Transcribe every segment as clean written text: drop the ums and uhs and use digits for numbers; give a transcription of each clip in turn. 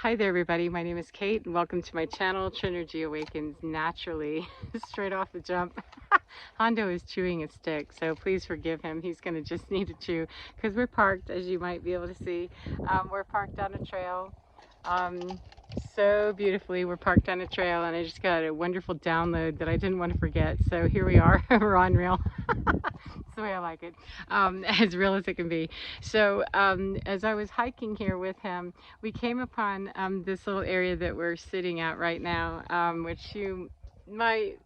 Hi there everybody, my name is Kate and welcome to my channel, Trinergy Awakens Naturally. Straight off the jump, Hondo is chewing a stick, so please forgive him. He's going to just need to chew because we're parked, as you might be able to see. We're parked on a trail. So beautifully, we're parked on a trail and I just got a wonderful download that I didn't want to forget. So here we are, we're on rail. That's the way I like it, as real as it can be. So as I was hiking here with him, we came upon this little area that we're sitting at right now, which might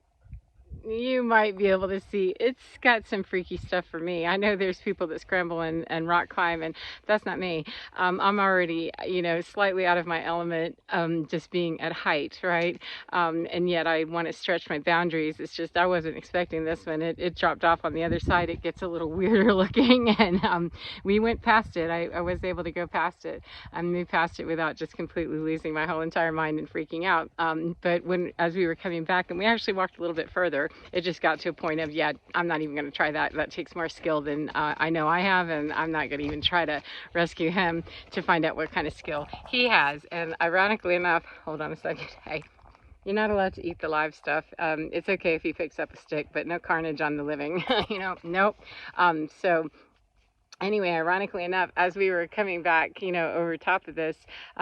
you might be able to see. It's got some freaky stuff for me. I know there's people that scramble and rock climb, and that's not me. I'm already, slightly out of my element, just being at height, right? And yet I want to stretch my boundaries. It's just I wasn't expecting this one. It dropped off on the other side. It gets a little weirder looking, and we went past it. I was able to go past it. I moved past it without just completely losing my whole entire mind and freaking out. But as we were coming back, and we actually walked a little bit further, it just got to a point of, yeah, I'm not even going to try that. That takes more skill than I know I have, and I'm not going to even try to rescue him to find out what kind of skill he has. And ironically enough, hold on a second, hey, you're not allowed to eat the live stuff. It's okay if he picks up a stick, but no carnage on the living, nope. So anyway, ironically enough, as we were coming back, over top of this,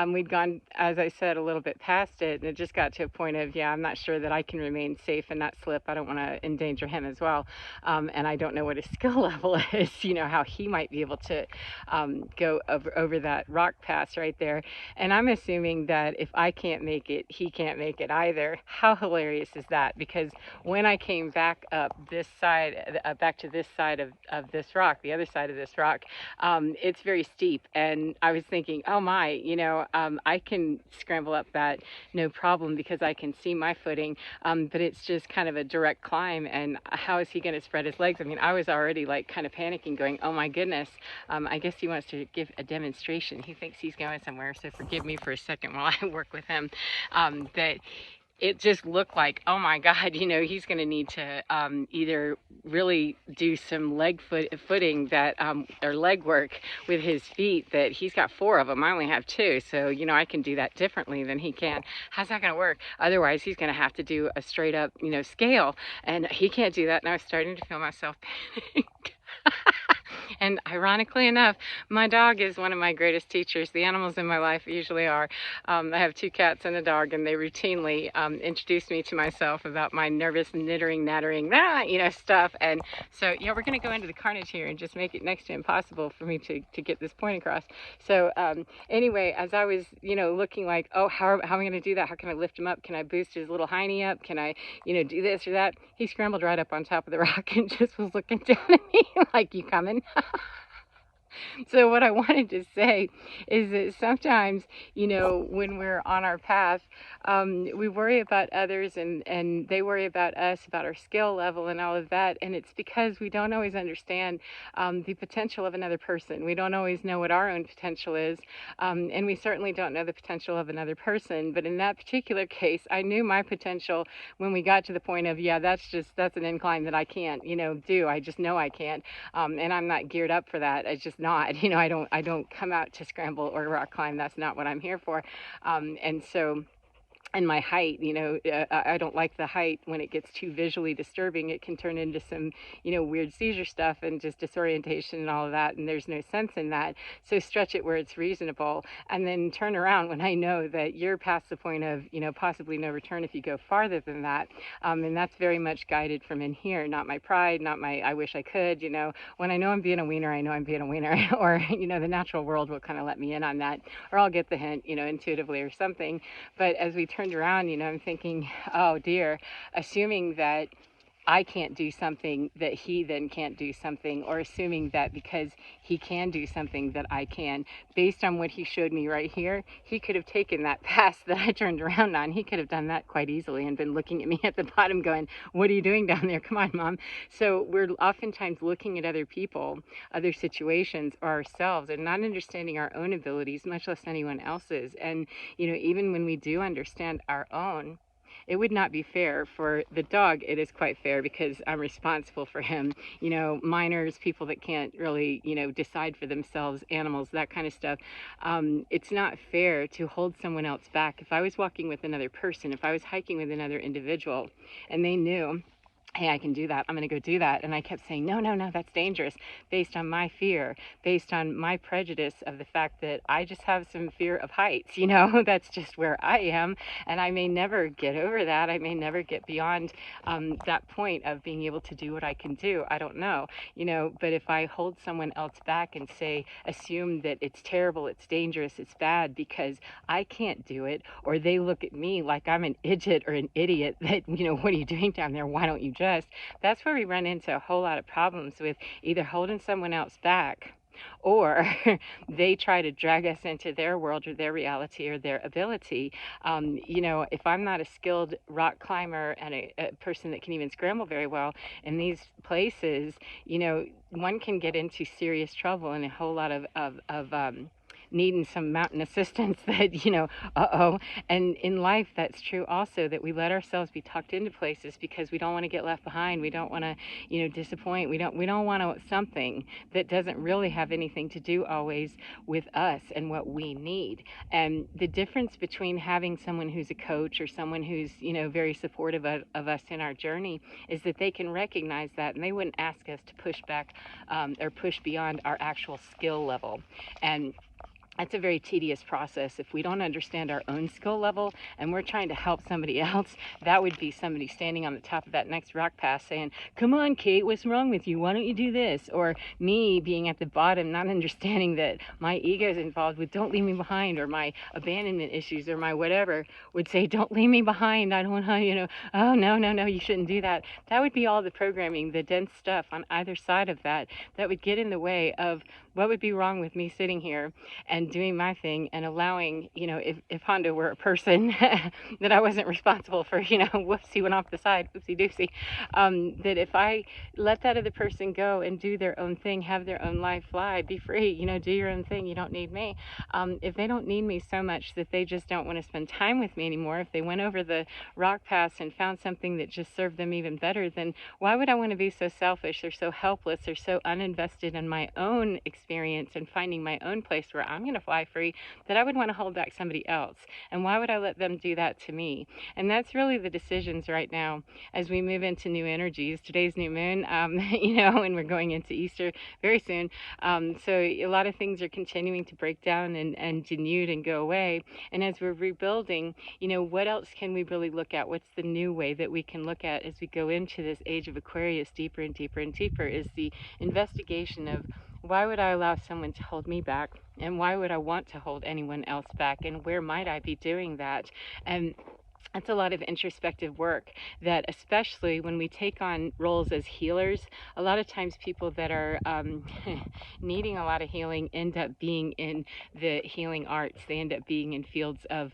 we'd gone, as I said, a little bit past it, and it just got to a point of, yeah, I'm not sure that I can remain safe and not slip. I don't want to endanger him as well. And I don't know what his skill level is, how he might be able to go over that rock pass right there. And I'm assuming that if I can't make it, he can't make it either. How hilarious is that? Because when I came back up this side, back to this side of this rock, the other side of this rock, it's very steep, and I was thinking, oh my, I can scramble up that no problem because I can see my footing, but it's just kind of a direct climb, and how is he going to spread his legs? I mean, I was already like kind of panicking, going, oh my goodness. I guess he wants to give a demonstration. He thinks he's going somewhere, so forgive me for a second while I work with him. That it just looked like, oh my God, he's going to need to either really do some footing that, or leg work with his feet, that he's got 4 of them. I only have 2. So, I can do that differently than he can. How's that going to work? Otherwise, he's going to have to do a straight up, scale, and he can't do that. And I was starting to feel myself panic. And ironically enough, my dog is one of my greatest teachers. The animals in my life usually are. I have 2 cats and a dog, and they routinely introduce me to myself about my nervous nattering, stuff. And so, yeah, we're going to go into the carnage here and just make it next to impossible for me to get this point across. So anyway, as I was, looking like, oh, how am I going to do that? How can I lift him up? Can I boost his little hiney up? Can I, do this or that? He scrambled right up on top of the rock and just was looking down at me like, you coming? So what I wanted to say is that sometimes, when we're on our path, we worry about others and they worry about us, about our skill level and all of that. And it's because we don't always understand the potential of another person. We don't always know what our own potential is. And we certainly don't know the potential of another person. But in that particular case, I knew my potential when we got to the point of, yeah, that's an incline that I can't, do. I just know I can't. And I'm not geared up for that. It's just not. I don't come out to scramble or rock climb. That's not what I'm here for. And so, and my height, I don't like the height. When it gets too visually disturbing, it can turn into some, weird seizure stuff and just disorientation and all of that. And there's no sense in that. So stretch it where it's reasonable, and then turn around when I know that you're past the point of, possibly no return if you go farther than that. And that's very much guided from in here, not my pride, not my, I wish I could, when I know I'm being a wiener, I know I'm being a wiener, or, the natural world will kind of let me in on that, or I'll get the hint, intuitively or something. But as we turned around, I'm thinking, oh dear, assuming that I can't do something that he then can't do something, or assuming that because he can do something that I can, based on what he showed me right here, he could have taken that pass that I turned around on. He could have done that quite easily and been looking at me at the bottom going, what are you doing down there? Come on, Mom. So we're oftentimes looking at other people, other situations, or ourselves, and not understanding our own abilities, much less anyone else's. And, even when we do understand our own, it would not be fair. For the dog, it is quite fair because I'm responsible for him. You know, minors, people that can't really, you know, decide for themselves, animals, that kind of stuff. It's not fair to hold someone else back. If I was walking with another person, if I was hiking with another individual and they knew, hey, I can do that, I'm going to go do that, and I kept saying, no, no, no, that's dangerous, based on my fear, based on my prejudice of the fact that I just have some fear of heights, you know, that's just where I am, and I may never get over that. I may never get beyond that point of being able to do what I can do. I don't know, you know, but if I hold someone else back and say, assume that it's terrible, it's dangerous, it's bad because I can't do it, or they look at me like I'm an idiot or an idiot, that, you know, what are you doing down there? Why don't you just? That's where we run into a whole lot of problems with either holding someone else back, or they try to drag us into their world or their reality or their ability. You know, if I'm not a skilled rock climber and a person that can even scramble very well in these places, you know, one can get into serious trouble and a whole lot of needing some mountain assistance that, you know, and in life that's true also, that we let ourselves be tucked into places because we don't want to get left behind, we don't want to, you know, disappoint, we don't want to something that doesn't really have anything to do always with us and what we need. And the difference between having someone who's a coach or someone who's, you know, very supportive of us in our journey is that they can recognize that and they wouldn't ask us to push back or push beyond our actual skill level. And that's a very tedious process. If we don't understand our own skill level and we're trying to help somebody else, that would be somebody standing on the top of that next rock pass saying, come on, Kate, what's wrong with you? Why don't you do this? Or me being at the bottom, not understanding that my ego is involved with don't leave me behind, or my abandonment issues or my whatever would say, don't leave me behind. I don't want to, you know, oh, no, no, no, you shouldn't do that. That would be all the programming, the dense stuff on either side of that, that would get in the way of what would be wrong with me sitting here and doing my thing and allowing, you know, if Hondo were a person that I wasn't responsible for, you know, whoops, he went off the side, whoopsie doopsie, that if I let that other person go and do their own thing, have their own life, fly, be free, you know, do your own thing, you don't need me. If they don't need me so much that they just don't want to spend time with me anymore, if they went over the rock pass and found something that just served them even better, then why would I want to be so selfish or so helpless or so uninvested in my own experience and finding my own place where I'm going to fly free, that I would want to hold back somebody else? And why would I let them do that to me? And that's really the decisions right now as we move into new energies. Today's new moon, you know, and we're going into Easter very soon. So a lot of things are continuing to break down and denude and go away. And as we're rebuilding, you know, what else can we really look at? What's the new way that we can look at as we go into this age of Aquarius deeper and deeper and deeper, is the investigation of why would I allow someone to hold me back? And why would I want to hold anyone else back? And where might I be doing that? And that's a lot of introspective work that, especially when we take on roles as healers, a lot of times people that are needing a lot of healing end up being in the healing arts. They end up being in fields of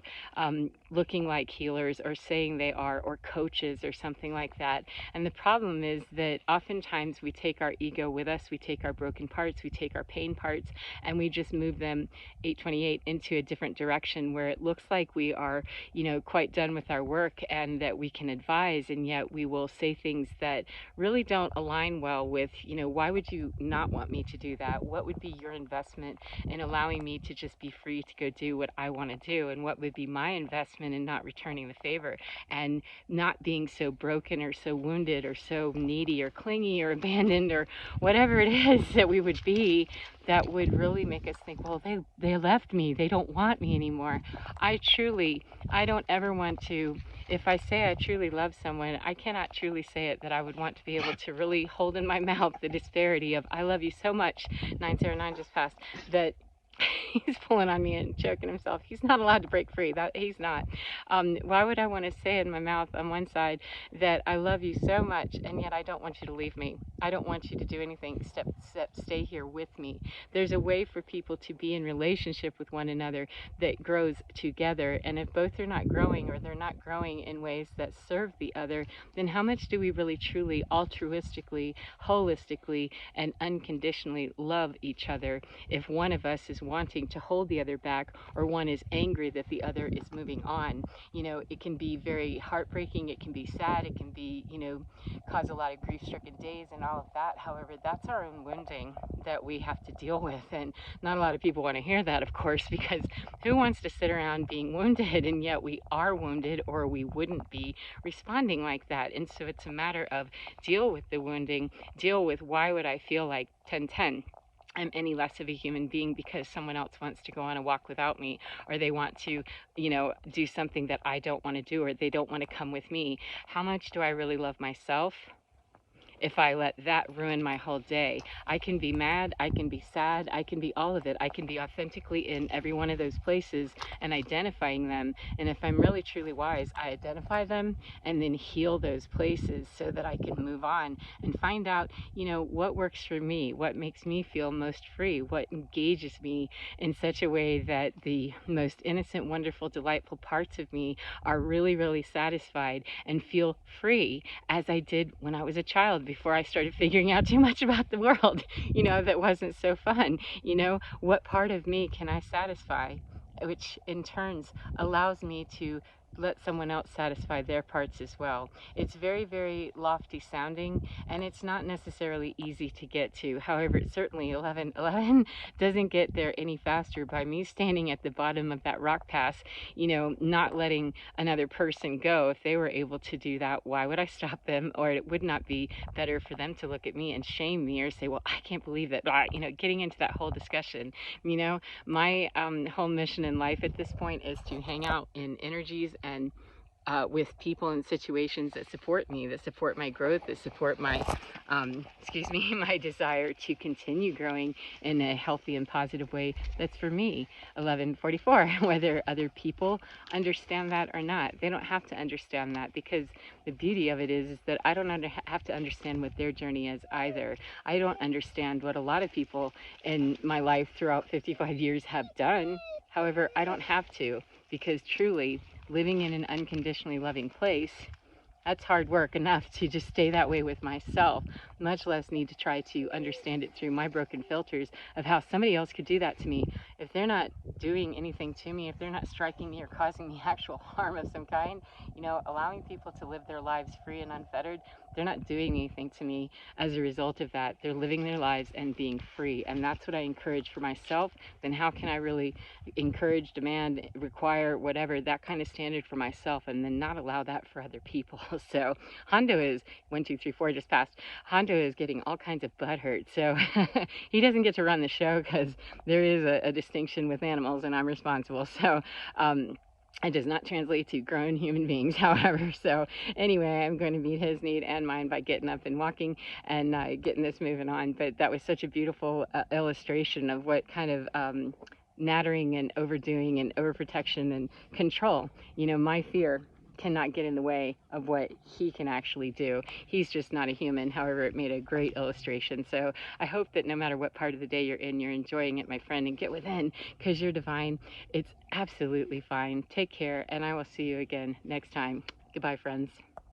looking like healers or saying they are, or coaches or something like that. And the problem is that oftentimes we take our ego with us, we take our broken parts, we take our pain parts, and we just move them 828 into a different direction where it looks like we are, you know, quite done with our work and that we can advise, and yet we will say things that really don't align well with, you know, why would you not want me to do that? What would be your investment in allowing me to just be free to go do what I want to do? And what would be my investment in not returning the favor and not being so broken or so wounded or so needy or clingy or abandoned or whatever it is that we would be, that would really make us think, well, they left me, they don't want me anymore. I don't ever want to, if I say I truly love someone, I cannot truly say it that I would want to be able to really hold in my mouth the disparity of I love you so much, 909 just passed, that he's pulling on me and choking himself. He's not allowed to break free. That he's not. Why would I want to say in my mouth on one side that I love you so much, and yet I don't want you to leave me? I don't want you to do anything except stay here with me. There's a way for people to be in relationship with one another that grows together. And if both are not growing, or they're not growing in ways that serve the other, then how much do we really, truly, altruistically, holistically, and unconditionally love each other if one of us is wanting to hold the other back, or one is angry that the other is moving on. You know, it can be very heartbreaking, it can be sad, it can be, you know, cause a lot of grief-stricken days and all of that. However, that's our own wounding that we have to deal with, and not a lot of people want to hear that, of course, because who wants to sit around being wounded, and yet we are wounded, or we wouldn't be responding like that. And so it's a matter of deal with the wounding, deal with why would I feel like 1010 I'm any less of a human being because someone else wants to go on a walk without me, or they want to, you know, do something that I don't want to do, or they don't want to come with me. How much do I really love myself if I let that ruin my whole day? I can be mad, I can be sad, I can be all of it. I can be authentically in every one of those places and identifying them. And if I'm really truly wise, I identify them and then heal those places so that I can move on and find out, you know, what works for me, what makes me feel most free, what engages me in such a way that the most innocent, wonderful, delightful parts of me are really, really satisfied and feel free, as I did when I was a child, before I started figuring out too much about the world, you know, that wasn't so fun. You know, what part of me can I satisfy, which in turns allows me to let someone else satisfy their parts as well. It's very, very lofty sounding, and it's not necessarily easy to get to. However, certainly 11 doesn't get there any faster by me standing at the bottom of that rock pass, you know, not letting another person go. If they were able to do that, why would I stop them? Or it would not be better for them to look at me and shame me or say, well, I can't believe that, you know, getting into that whole discussion. You know, my whole mission in life at this point is to hang out in energies and with people and situations that support me, that support my growth, that support my, my desire to continue growing in a healthy and positive way that's for me. 1144, whether other people understand that or not. They don't have to understand that, because the beauty of it is that I don't have to understand what their journey is either. I don't understand what a lot of people in my life throughout 55 years have done. However, I don't have to, because truly, living in an unconditionally loving place, that's hard work enough to just stay that way with myself, much less need to try to understand it through my broken filters of how somebody else could do that to me. If they're not doing anything to me, if they're not striking me or causing me actual harm of some kind, you know, allowing people to live their lives free and unfettered, they're not doing anything to me as a result of that. They're living their lives and being free. And that's what I encourage for myself. Then how can I really encourage, demand, require, whatever, that kind of standard for myself, and then not allow that for other people? So Hondo is 1, 2, 3, 4 just passed. Hondo is getting all kinds of butt hurt. So he doesn't get to run the show because there is a distinction with animals and I'm responsible. So it does not translate to grown human beings, however. So anyway, I'm going to meet his need and mine by getting up and walking and getting this moving on. But that was such a beautiful illustration of what kind of nattering and overdoing and overprotection and control, you know, my fear cannot get in the way of what he can actually do. He's just not a human. However, it made a great illustration. So I hope that no matter what part of the day you're in, you're enjoying it, my friend, and get within, because you're divine. It's absolutely fine. Take care, and I will see you again next time. Goodbye, friends.